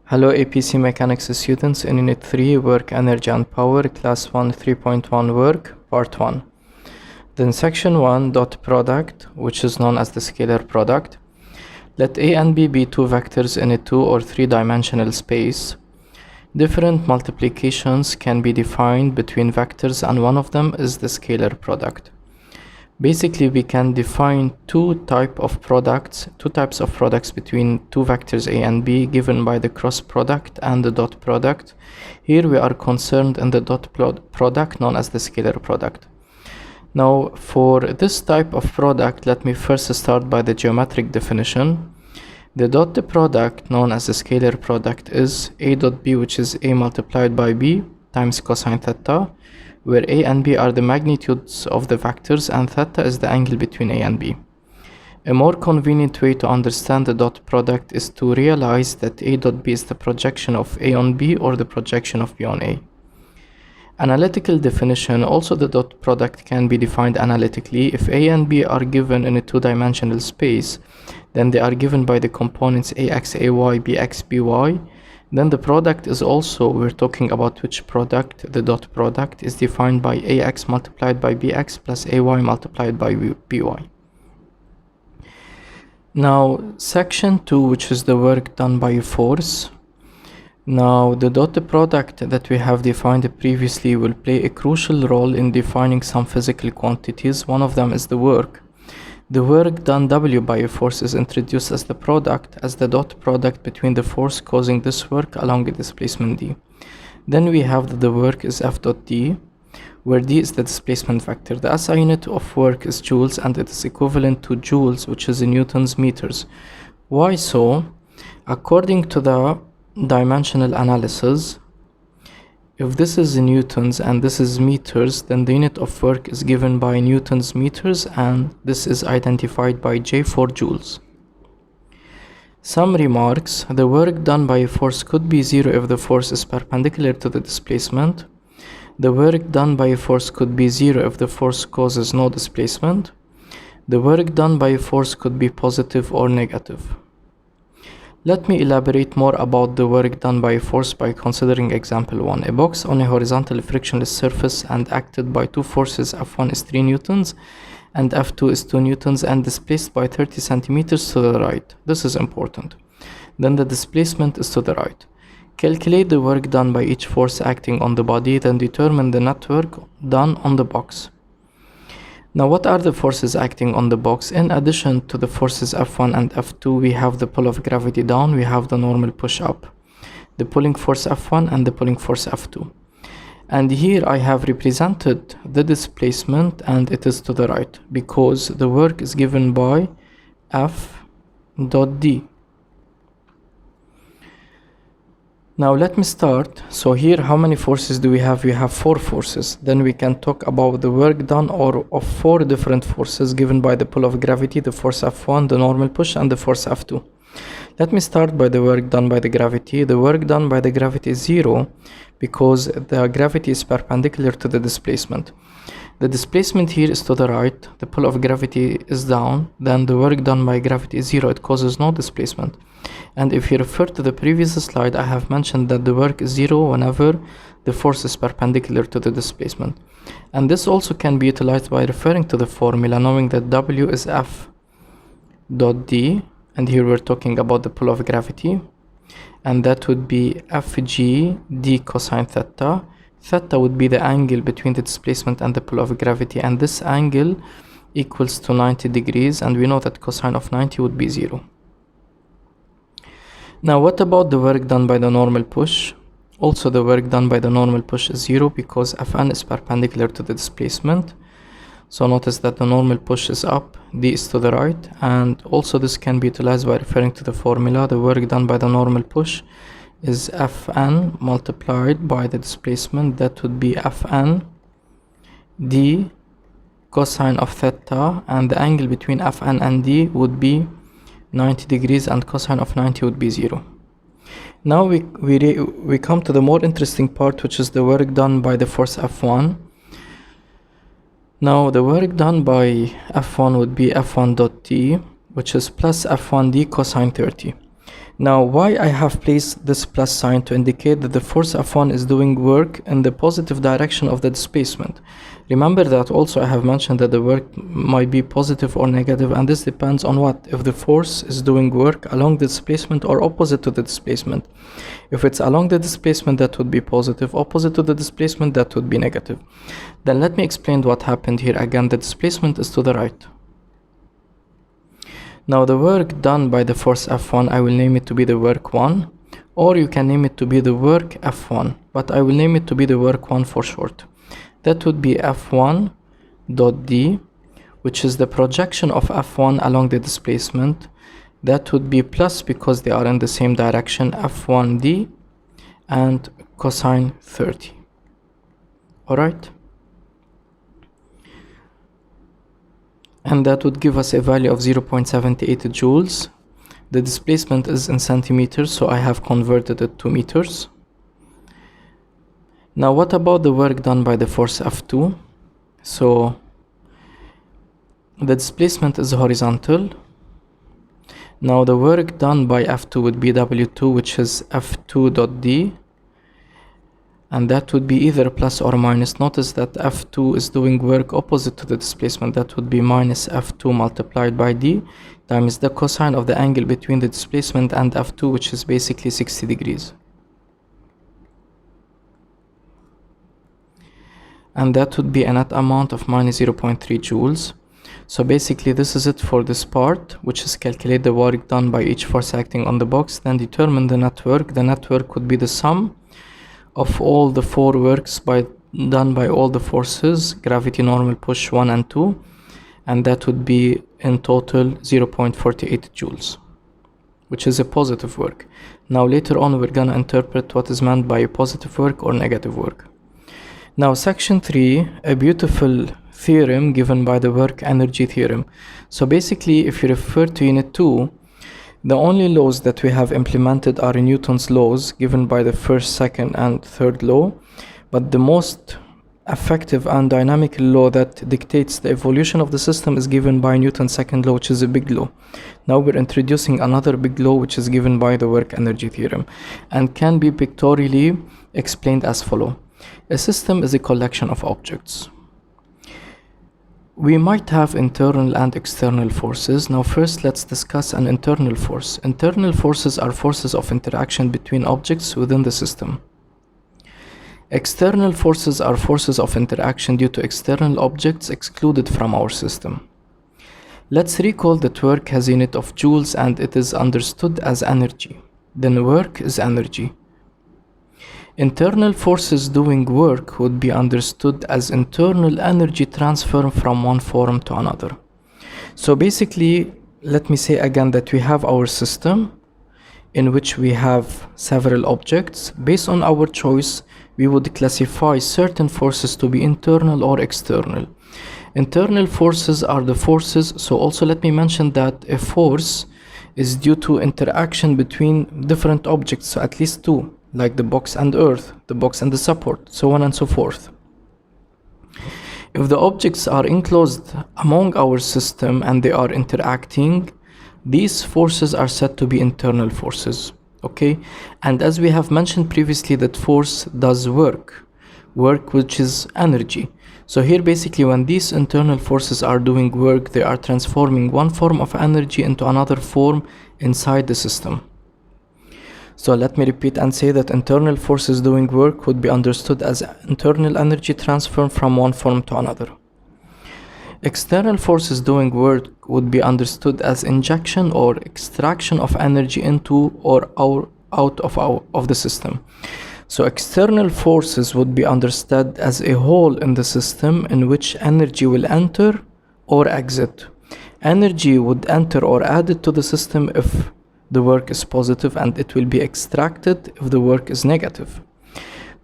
Hello APC Mechanics students in Unit 3 Work Energy and Power Class 1 3.1 Work Part 1. Then Section 1 dot product, which is known as the scalar product. Let A and B be two vectors in a 2 or 3-dimensional space. Different multiplications can be defined between vectors and one of them is the scalar product. Basically, we can define two types of products between two vectors A and B given by the cross product and the dot product. Here we are concerned in the dot product known as the scalar product. Now, for this type of product, let me first start by the geometric definition. The dot product known as the scalar product is A dot B, which is A multiplied by B times cosine theta, where A and B are the magnitudes of the vectors and theta is the angle between A and B. A more convenient way to understand the dot product is to realize that A dot B is the projection of A on B or the projection of B on A. Analytical definition: also the dot product can be defined analytically. If A and B are given in a two-dimensional space, then they are given by the components AX, AY, BX, BY. Then the product is also, we're talking about which product, the dot product is defined by AX multiplied by BX plus AY multiplied by BY. Now, section 2, which is the work done by force. Now, the dot product that we have defined previously will play a crucial role in defining some physical quantities. One of them is the work. The work done W by a force is introduced as the product, as the dot product between the force causing this work along the displacement d. Then we have that the work is F dot d, where d is the displacement vector. The SI unit of work is joules and it is equivalent to joules, which is in newtons meters. Why so? According to the dimensional analysis, if this is in newtons and this is meters, then the unit of work is given by newtons meters and this is identified by J for joules. Some remarks: the work done by a force could be zero if the force is perpendicular to the displacement. The work done by a force could be zero if the force causes no displacement. The work done by a force could be positive or negative. Let me elaborate more about the work done by a force by considering example 1. A box on a horizontal frictionless surface and acted by two forces, F1 is 3 newtons and F2 is 2 newtons and displaced by 30 centimeters to the right. This is important. Then the displacement is to the right. Calculate the work done by each force acting on the body, then determine the net work done on the box. Now, what are the forces acting on the box? In addition to the forces F1 and F2, we have the pull of gravity down, we have the normal push up, the pulling force F1 and the pulling force F2. And here I have represented the displacement and it is to the right because the work is given by F dot D. Now let me start. So here, how many forces do we have? We have 4 forces. Then we can talk about the work done of 4 different forces given by the pull of gravity, the force F1, the normal push, and the force F2. Let me start by the work done by the gravity. The work done by the gravity is 0 because the gravity is perpendicular to the displacement. The displacement here is to the right, the pull of gravity is down, then the work done by gravity is 0, it causes no displacement. And if you refer to the previous slide, I have mentioned that the work is 0 whenever the force is perpendicular to the displacement. And this also can be utilized by referring to the formula, knowing that W is F dot D, and here we're talking about the pull of gravity, and that would be Fg d cosine theta. Theta would be the angle between the displacement and the pull of gravity, and this angle equals to 90 degrees, and we know that cosine of 90 would be 0. Now, what about the work done by the normal push? Also, the work done by the normal push is 0 because Fn is perpendicular to the displacement. So notice that the normal push is up, D is to the right, and also this can be utilized by referring to the formula. The work done by the normal push is Fn multiplied by the displacement, that would be Fn d cosine of theta, and the angle between Fn and d would be 90 degrees and cosine of 90 would be 0. Now we come to the more interesting part, which is the work done by the force F1. Now the work done by F1 would be F1 dot t, which is plus F1 d cosine 30. Now, why I have placed this plus sign to indicate that the force F1 is doing work in the positive direction of the displacement. Remember that also I have mentioned that the work might be positive or negative, and this depends on what? If the force is doing work along the displacement or opposite to the displacement. If it's along the displacement, that would be positive. Opposite to the displacement, that would be negative. Then let me explain what happened here. Again, the displacement is to the right. Now the work done by the force F1, I will name it to be the work 1, or you can name it to be the work F1, but I will name it to be the work 1 for short. That would be F1 dot D, which is the projection of F1 along the displacement. That would be plus, because they are in the same direction, F1D and cosine 30. Alright? And that would give us a value of 0.78 joules. The displacement is in centimeters, so I have converted it to meters. Now what about the work done by the force F2? So the displacement is horizontal. Now the work done by F2 would be W2, which is F2 dot D, and that would be either plus or minus. Notice that F2 is doing work opposite to the displacement. That would be minus F2 multiplied by D times the cosine of the angle between the displacement and F2, which is basically 60 degrees. And that would be a net amount of minus 0.3 joules. So basically this is it for this part, which is calculate the work done by each force acting on the box, then determine the net work. The net work would be the sum of all the four works done by all the forces, gravity, normal, push 1 and 2, and that would be in total 0.48 joules, which is a positive work. Now later on we're gonna interpret what is meant by positive work or negative work. Now section 3, a beautiful theorem given by the work energy theorem. So basically if you refer to unit 2, the only laws that we have implemented are Newton's laws given by the first, second and third law, but the most effective and dynamic law that dictates the evolution of the system is given by Newton's second law, which is a big law. Now we're introducing another big law, which is given by the work energy theorem and can be pictorially explained as follows. A system is a collection of objects. We might have internal and external forces. Now first let's discuss an internal force. Internal forces are forces of interaction between objects within the system. External forces are forces of interaction due to external objects excluded from our system. Let's recall that work has a unit of joules and it is understood as energy. Then work is energy. Internal forces doing work would be understood as internal energy transfer from one form to another. So basically, let me say again that we have our system in which we have several objects. Based on our choice, we would classify certain forces to be internal or external. Internal forces are the forces, so also let me mention that a force is due to interaction between different objects, so at least two, like the box and earth, the box and the support, so on and so forth. If the objects are enclosed among our system and they are interacting, these forces are said to be internal forces, okay? And as we have mentioned previously, that force does work which is energy. So here basically when these internal forces are doing work, they are transforming one form of energy into another form inside the system. So let me repeat and say that internal forces doing work would be understood as internal energy transfer from one form to another. External forces doing work would be understood as injection or extraction of energy into or out of the system. So external forces would be understood as a hole in the system in which energy will enter or exit. Energy would enter or added to the system if the work is positive, and it will be extracted if the work is negative.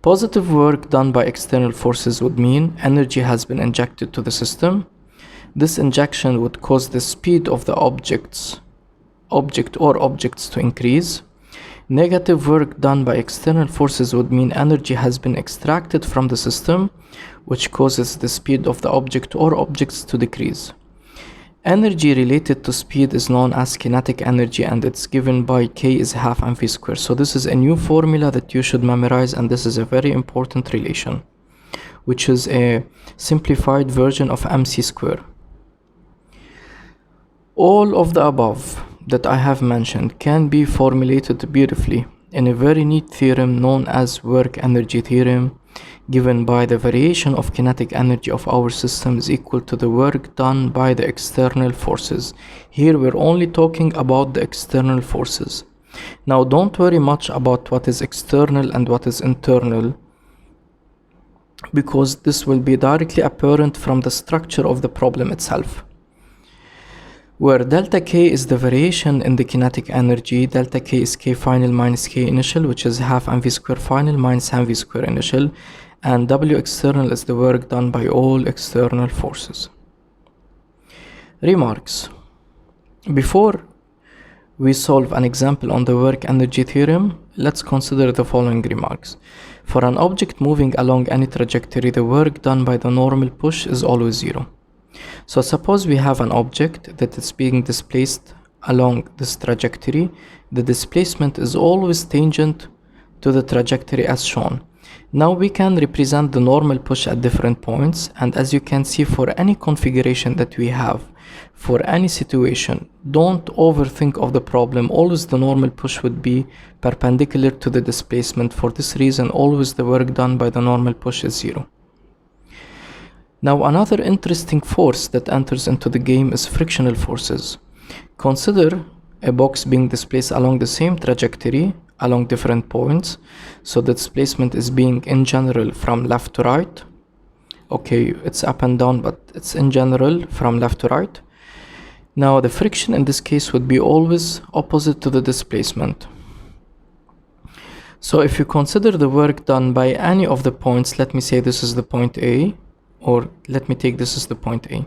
Positive work done by external forces would mean energy has been injected to the system. This injection would cause the speed of the object or objects to increase. Negative work done by external forces would mean energy has been extracted from the system, which causes the speed of the object or objects to decrease. Energy related to speed is known as kinetic energy, and it's given by K is half mv square. So this is a new formula that you should memorize, and this is a very important relation, which is a simplified version of mc square. All of the above that I have mentioned can be formulated beautifully in a very neat theorem known as work energy theorem, given by the variation of kinetic energy of our system is equal to the work done by the external forces. Here we're only talking about the external forces. Now don't worry much about what is external and what is internal, because this will be directly apparent from the structure of the problem itself. Where delta K is the variation in the kinetic energy, delta K is K final minus K initial, which is half mv square final minus mv square initial, and W external is the work done by all external forces. Remarks. Before we solve an example on the work energy theorem, let's consider the following remarks. For an object moving along any trajectory, the work done by the normal push is always zero. So suppose we have an object that is being displaced along this trajectory. The displacement is always tangent to the trajectory as shown. Now we can represent the normal push at different points, and as you can see, for any configuration that we have, for any situation, don't overthink of the problem. Always the normal push would be perpendicular to the displacement. For this reason, always the work done by the normal push is zero. Now another interesting force that enters into the game is frictional forces. Consider a box being displaced along the same trajectory along different points. So the displacement is being in general from left to right. Okay, it's up and down, but it's in general from left to right. Now the friction in this case would be always opposite to the displacement. So if you consider the work done by any of the points, let me say this is the point A, or let me take this as the point A.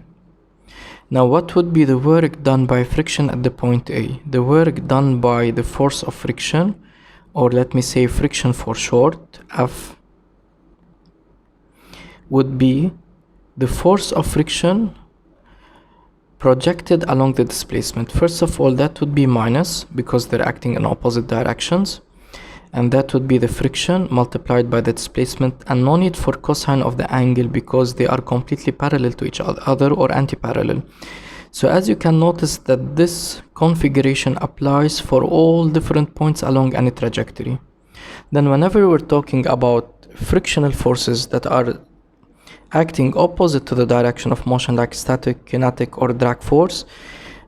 Now what would be the work done by friction at the point A? The work done by the force of friction, or let me say friction for short, F, would be the force of friction projected along the displacement. First of all, that would be minus, because they're acting in opposite directions, and that would be the friction multiplied by the displacement, and no need for cosine of the angle because they are completely parallel to each other or anti-parallel. So as you can notice that this configuration applies for all different points along any trajectory. Then whenever we're talking about frictional forces that are acting opposite to the direction of motion, like static, kinetic, or drag force,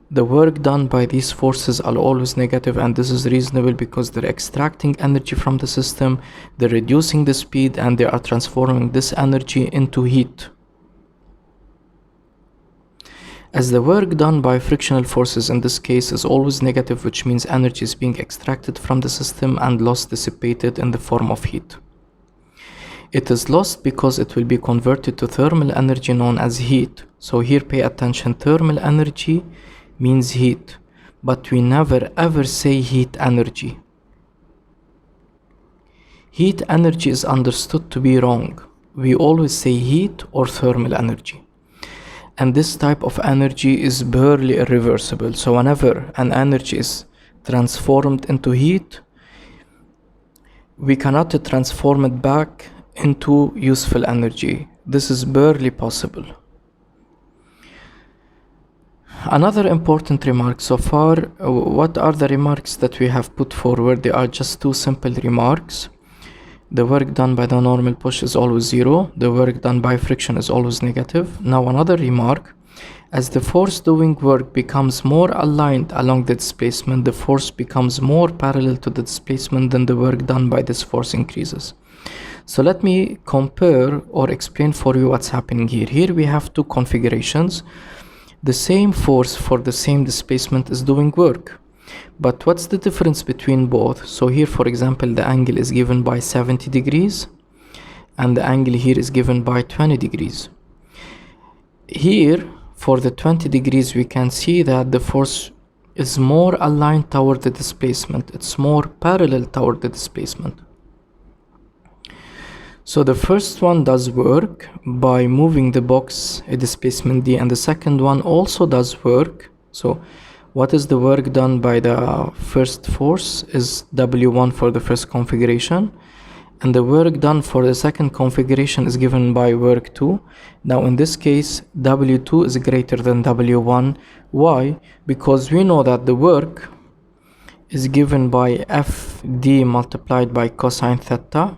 the work done by these forces are always negative, and this is reasonable because they're extracting energy from the system, they're reducing the speed, and they are transforming this energy into heat. As the work done by frictional forces in this case is always negative, which means energy is being extracted from the system and loss dissipated in the form of heat. It is lost because it will be converted to thermal energy known as heat. So here pay attention, thermal energy means heat, but we never ever say heat energy. Heat energy is understood to be wrong. We always say heat or thermal energy. And this type of energy is barely irreversible. So whenever an energy is transformed into heat, we cannot transform it back into useful energy. This is barely possible. Another important remark so far, what are the remarks that we have put forward? They are just two simple remarks. The work done by the normal push is always zero. The work done by friction is always negative. Now another remark, as the force doing work becomes more aligned along the displacement, the force becomes more parallel to the displacement, then the work done by this force increases. So let me compare or explain for you what's happening here. Here we have two configurations. The same force for the same displacement is doing work. But what's the difference between both? So here, for example, the angle is given by 70 degrees and the angle here is given by 20 degrees. Here, for the 20 degrees, we can see that the force is more aligned toward the displacement. It's more parallel toward the displacement. So the first one does work by moving the box a displacement d, and the second one also does work. So what is the work done by the first force is W1 for the first configuration, and the work done for the second configuration is given by work 2. Now in this case W2 is greater than W1. Why? Because we know that the work is given by Fd multiplied by cosine theta,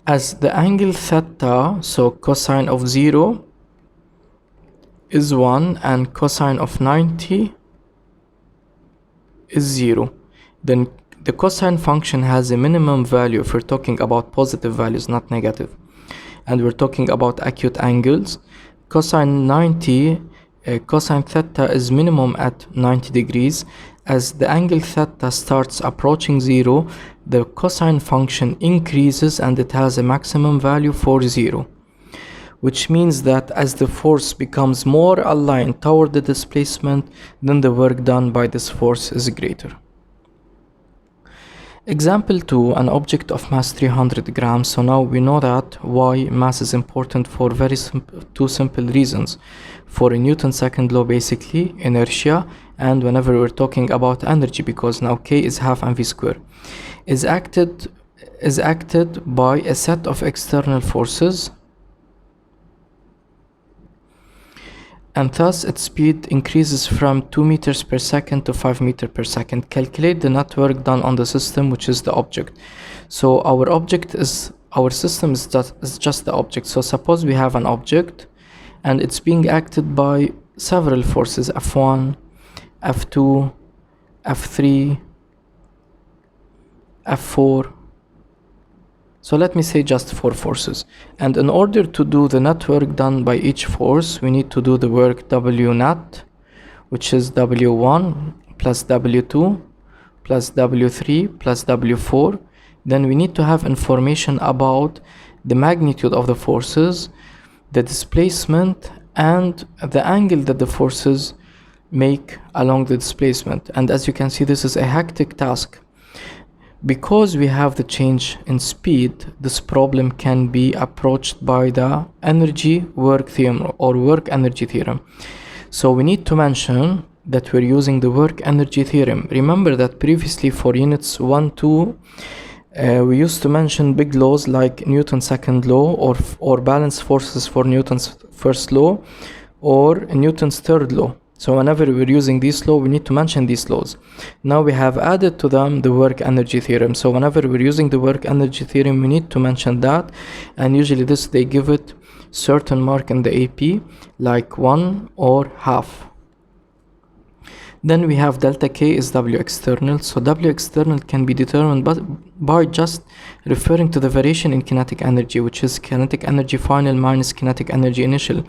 as the angle theta, so cosine of 0 is 1 and cosine of 90 is 0. Then the cosine function has a minimum value if we're talking about positive values, not negative, and we're talking about acute angles. Cosine theta is minimum at 90 degrees. As the angle theta starts approaching 0, the cosine function increases and it has a maximum value for 0, which means that as the force becomes more aligned toward the displacement, then the work done by this force is greater. Example 2, an object of mass 300 grams. So now we know that why mass is important for two simple reasons. For a Newton's second law, basically inertia, and whenever we're talking about energy, because now K is half mv square, is acted by a set of external forces, and thus its speed increases from 2 meters per second to 5 meters per second. Calculate the net work done on the system, which is the object. So our system is just the object. So suppose we have an object and it's being acted by several forces, F1, F2, F3, F4. So let me say just 4 forces. And in order to do the net work done by each force, we need to do the work W net, which is W1 plus W2 plus W3 plus W4. Then we need to have information about the magnitude of the forces, the displacement, and the angle that the forces make along the displacement. And as you can see, this is a hectic task. Because we have the change in speed, this problem can be approached by the energy work theorem or work energy theorem. So we need to mention that we're using the work energy theorem. Remember that previously for units 1, 2, we used to mention big laws like Newton's second law or balance forces for Newton's first law or Newton's third law. So whenever we're using this law, we need to mention these laws. Now we have added to them the work energy theorem. So whenever we're using the work energy theorem, we need to mention that. And usually they give it certain mark in the AP, like 1 or half. Then we have delta K is W external. So W external can be determined by just referring to the variation in kinetic energy, which is kinetic energy final minus kinetic energy initial,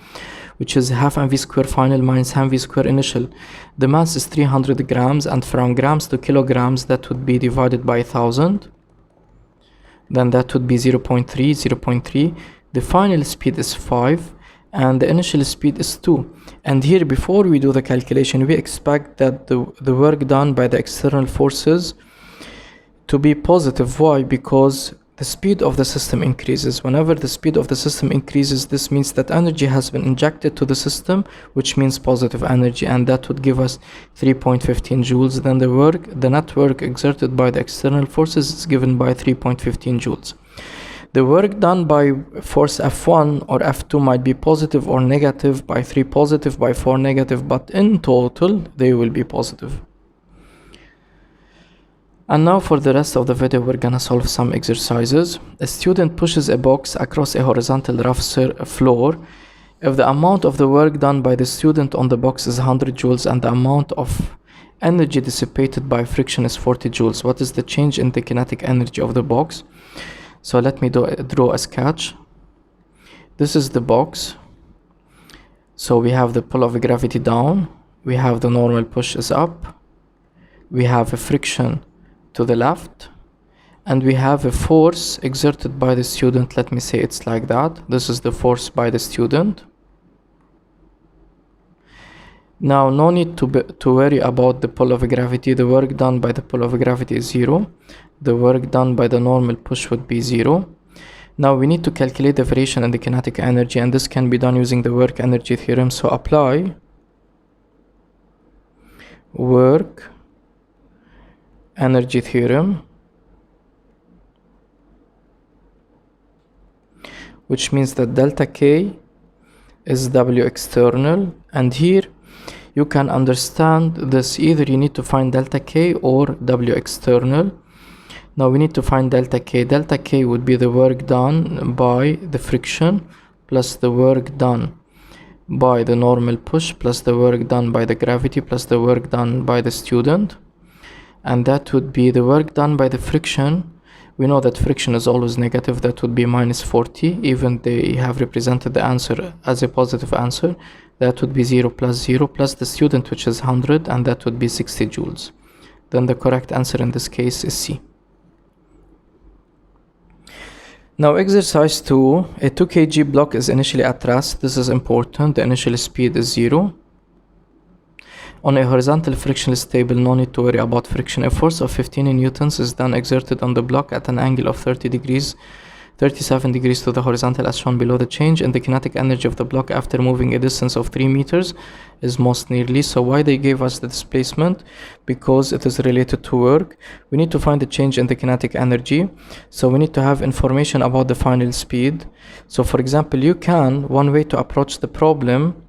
which is half mv square final minus half mv square initial. The mass is 300 grams, and from grams to kilograms, that would be divided by 1000. Then that would be 0.3. The final speed is 5, and the initial speed is 2. And here, before we do the calculation, we expect that the work done by the external forces to be positive. Why? Because the speed of the system increases. Whenever the speed of the system increases, this means that energy has been injected to the system, which means positive energy, and that would give us 3.15 joules. Then the net work exerted by the external forces is given by 3.15 joules. The work done by force F1 or F2 might be positive or negative, by 3 positive, by 4 negative, but in total they will be positive. And now for the rest of the video, we're gonna solve some exercises. A student pushes a box across a horizontal rough floor. If the amount of the work done by the student on the box is 100 joules and the amount of energy dissipated by friction is 40 joules, what is the change in the kinetic energy of the box? So let me draw a sketch. This is the box. So we have the pull of gravity down, we have the normal push is up, we have a friction to the left, and we have a force exerted by the student. Let me say it's like that. This is the force by the student. Now no need to worry about the pull of gravity. The work done by the pull of gravity is 0. The work done by the normal push would be 0. Now we need to calculate the variation in the kinetic energy, and this can be done using the work energy theorem. So apply work energy theorem, which means that delta K is W external, and here you can understand this, either you need to find delta K or W external. Now we need to find delta K. Delta K would be the work done by the friction plus the work done by the normal push plus the work done by the gravity plus the work done by the student, and that would be the work done by the friction. We know that friction is always negative, that would be minus 40, even they have represented the answer as a positive answer. That would be 0 plus the student, which is 100, and that would be 60 joules. Then the correct answer in this case is C. Now exercise 2, a 2 kg block is initially at rest. This is important. The initial speed is 0. On a horizontal frictionless table, no need to worry about friction. A force of 15 newtons is then exerted on the block at an angle of 37 degrees to the horizontal, as shown below. The change in the kinetic energy of the block after moving a distance of 3 meters is most nearly. So why they gave us the displacement? Because it is related to work. We need to find the change in the kinetic energy, so we need to have information about the final speed. So for example, one way to approach the problem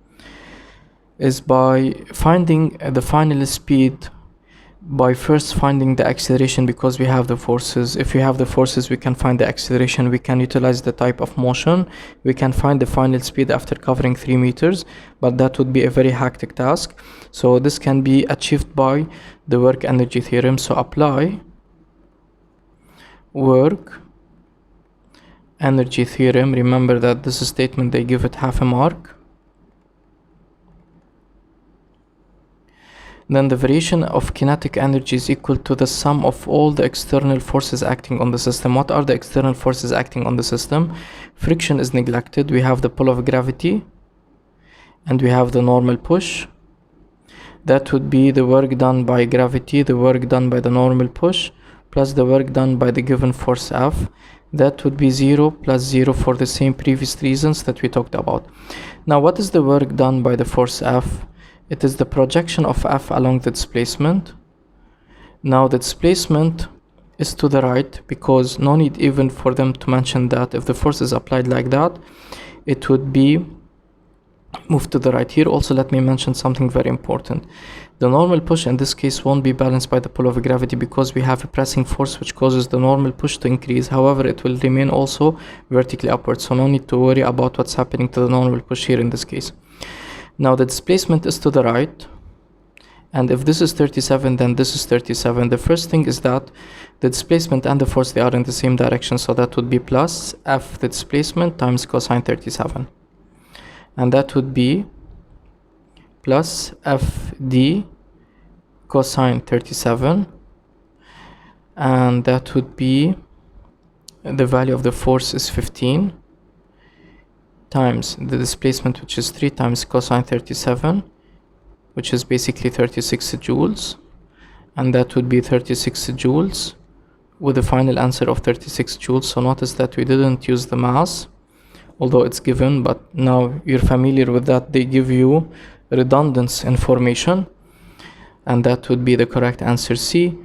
is by finding the final speed by first finding the acceleration, because we have the forces. If we have the forces, we can find the acceleration. We can utilize the type of motion. We can find the final speed after covering 3 meters, but that would be a very hectic task. So this can be achieved by the work energy theorem. So apply work energy theorem. Remember that this statement, they give it half a mark. Then the variation of kinetic energy is equal to the sum of all the external forces acting on the system. What are the external forces acting on the system? Friction is neglected. We have the pull of gravity and we have the normal push. That would be the work done by gravity, the work done by the normal push, plus the work done by the given force F. That would be 0 plus 0 for the same previous reasons that we talked about. Now, what is the work done by the force F? It is the projection of F along the displacement. Now the displacement is to the right, because no need even for them to mention that. If the force is applied like that, it would be moved to the right. Here also let me mention something very important. The normal push in this case won't be balanced by the pull of gravity, because we have a pressing force which causes the normal push to increase. However, it will remain also vertically upward, so no need to worry about what's happening to the normal push here in this case. Now the displacement is to the right, and if this is 37, then this is 37. The first thing is that the displacement and the force, they are in the same direction, so that would be plus F the displacement times cosine 37, and that would be plus FD cosine 37, and that would be the value of the force is 15 times the displacement, which is 3 times cosine 37, which is basically 36 joules, and that would be 36 joules with a final answer of 36 joules. So notice that we didn't use the mass, although it's given, but now you're familiar with that. They give you redundant information, and that would be the correct answer, C.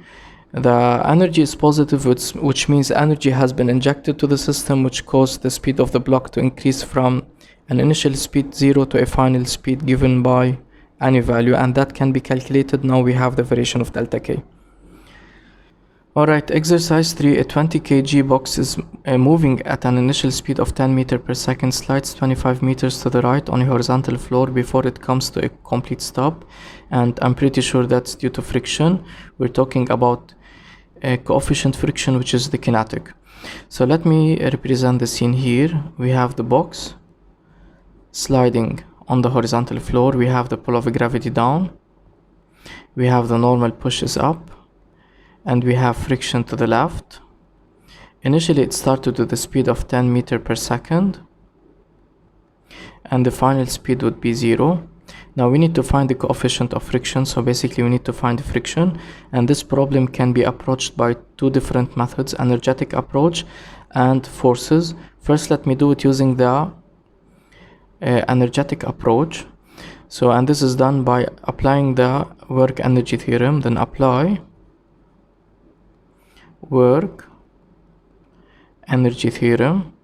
The energy is positive, which means energy has been injected to the system, which caused the speed of the block to increase from an initial speed 0 to a final speed given by any value, and that can be calculated. Now we have the variation of delta K. Alright, exercise 3, a 20 kg box is moving at an initial speed of 10 meters per second, slides 25 meters to the right on a horizontal floor before it comes to a complete stop, and I'm pretty sure that's due to friction. We're talking about a coefficient friction, which is the kinetic. So let me represent the scene here. We have the box sliding on the horizontal floor. We have the pull of gravity down. We have the normal pushes up, and we have friction to the left. Initially it started with the speed of 10 meters per second, and the final speed would be 0. Now we need to find the coefficient of friction, so basically we need to find the friction, and this problem can be approached by two different methods: energetic approach and forces. First, let me do it using the energetic approach. So, and this is done by applying the work energy theorem. Then apply work energy theorem,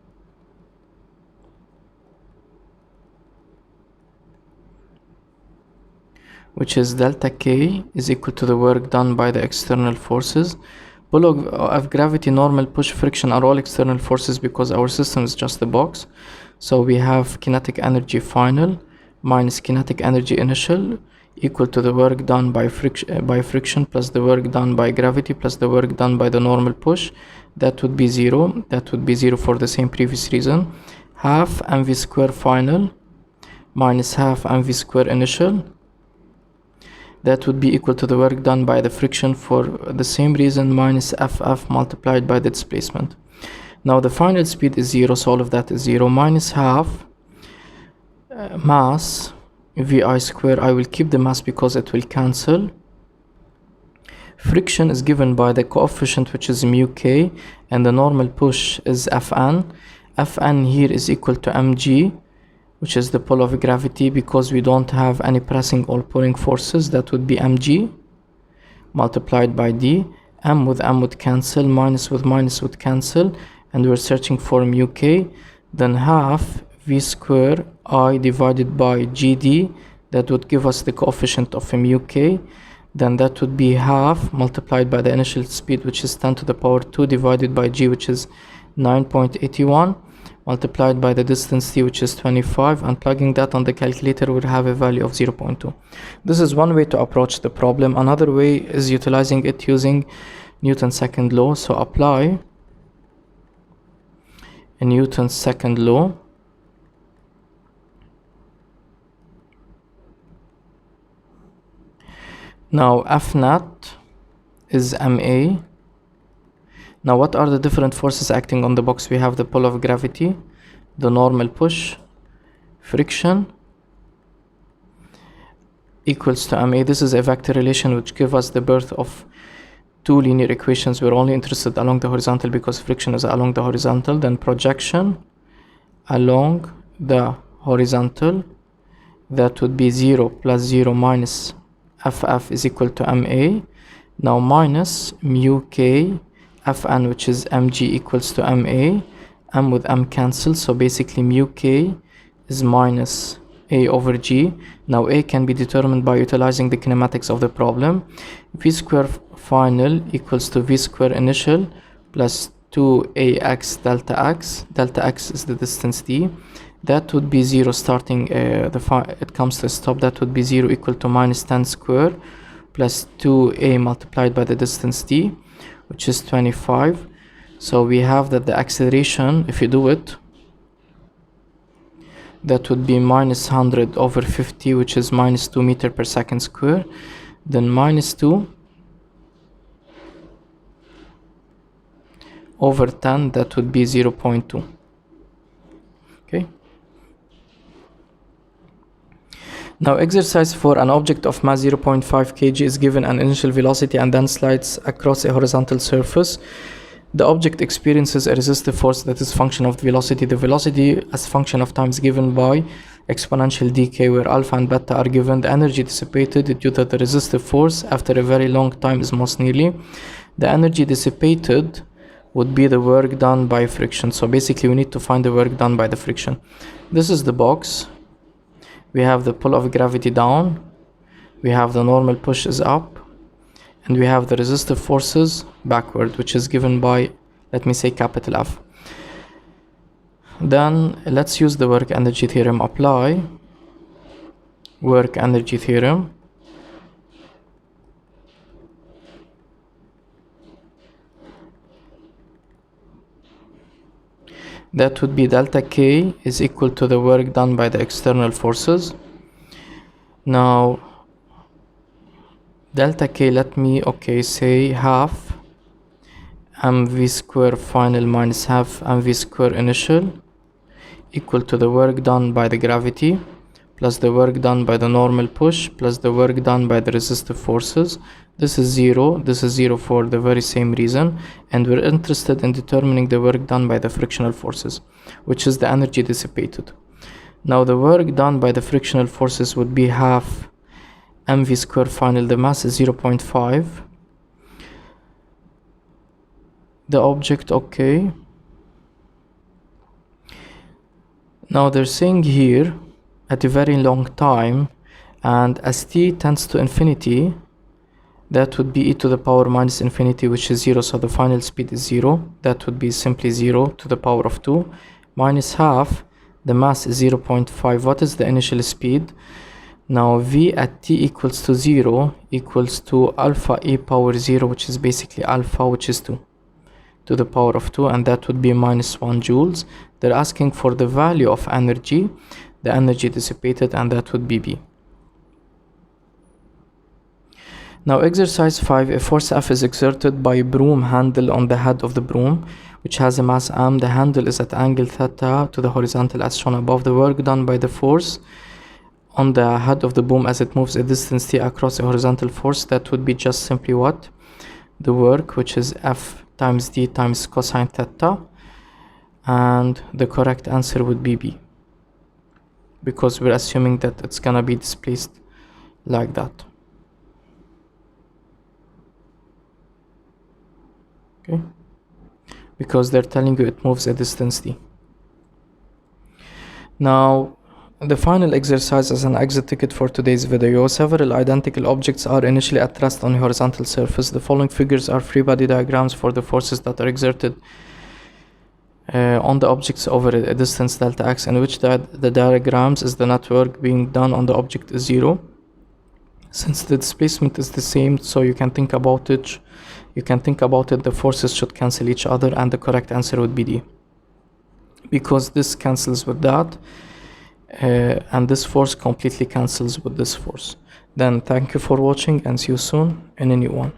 which is delta K is equal to the work done by the external forces. Pull of gravity, normal, push, friction are all external forces because our system is just a box. So we have kinetic energy final minus kinetic energy initial equal to the work done by friction plus the work done by gravity plus the work done by the normal push. That would be 0. That would be 0 for the same previous reason. Half mv square final minus half mv square initial. That would be equal to the work done by the friction for the same reason minus ff multiplied by the displacement. Now the final speed is 0, so all of that is 0, minus half mass vi square. I will keep the mass because it will cancel. Friction is given by the coefficient, which is mu k, and the normal push is fn. Fn here is equal to mg, which is the pull of gravity, because we don't have any pressing or pulling forces. That would be mg multiplied by d. M with m would cancel, minus with minus would cancel, and we're searching for mu k. Then half v square I divided by gd, that would give us the coefficient of mu k. Then that would be half multiplied by the initial speed, which is 10 to the power 2, divided by g, which is 9.81, multiplied by the distance t, which is 25, and plugging that on the calculator would have a value of 0.2. This is one way to approach the problem. Another way is utilizing it using Newton's second law. So apply Newton's second law. Now F naught is ma. Now what are the different forces acting on the box? We have the pull of gravity, the normal push, friction equals to ma. This is a vector relation which gives us the birth of two linear equations. We're only interested along the horizontal because friction is along the horizontal. Then projection along the horizontal, that would be 0 plus 0 minus ff is equal to ma. Now minus mu k fn, which is mg, equals to ma. M with m cancel, so basically mu k is minus a over g. Now a can be determined by utilizing the kinematics of the problem. V square final equals to v square initial plus 2ax delta x. Delta x is the distance d. That would be 0 starting it comes to a stop. That would be 0 equal to minus 10 square plus 2a multiplied by the distance d, which is 25. So we have that the acceleration, if you do it, that would be minus 100 over 50, which is minus 2 meter per second square. Then minus 2 over 10, that would be 0.2. Okay. Now exercise for an object of mass 0.5 kg is given an initial velocity and then slides across a horizontal surface. The object experiences a resistive force that is function of the velocity. The velocity as function of time is given by exponential decay, where alpha and beta are given. The energy dissipated due to the resistive force after a very long time is most nearly. The energy dissipated would be the work done by friction. So basically we need to find the work done by the friction. This is the box. We have the pull of gravity down, we have the normal push is up, and we have the resistive forces backward, which is given by, let me say, capital F. Then let's use the work energy theorem. Apply work energy theorem. That would be delta K is equal to the work done by the external forces. Now delta K, let me say half mv square final minus half mv square initial equal to the work done by the gravity plus the work done by the normal push plus the work done by the resistive forces. This is 0, this is 0 for the very same reason, and we're interested in determining the work done by the frictional forces, which is the energy dissipated. Now the work done by the frictional forces would be half mv square final. The mass is 0.5. The object, okay. Now they're saying here at a very long time, and as t tends to infinity, that would be e to the power minus infinity, which is 0, so the final speed is 0. That would be simply 0 to the power of 2 minus half. The mass is 0.5. What is the initial speed? Now v at t equals to 0 equals to alpha e power 0, which is basically alpha, which is 2 to the power of 2, and that would be minus 1 joules. They're asking for the value of energy, the energy dissipated, and that would be B. Now exercise 5, a force F is exerted by a broom handle on the head of the broom, which has a mass m. The handle is at angle theta to the horizontal as shown above. The work done by the force on the head of the broom as it moves a distance t across a horizontal force, that would be just simply what? The work, which is F times d times cosine theta, and the correct answer would be B, because we're assuming that it's gonna be displaced like that. Okay, because they're telling you it moves a distance d. Now the final exercise is an exit ticket for today's video. Several identical objects are initially at rest on a horizontal surface. The following figures are free body diagrams for the forces that are exerted on the objects over a distance delta x, in which the diagrams is the net work being done on the object is 0. Since the displacement is the same, so you can think about it, the forces should cancel each other, and the correct answer would be D, because this cancels with that, and this force completely cancels with this force. Then thank you for watching, and see you soon in a new one.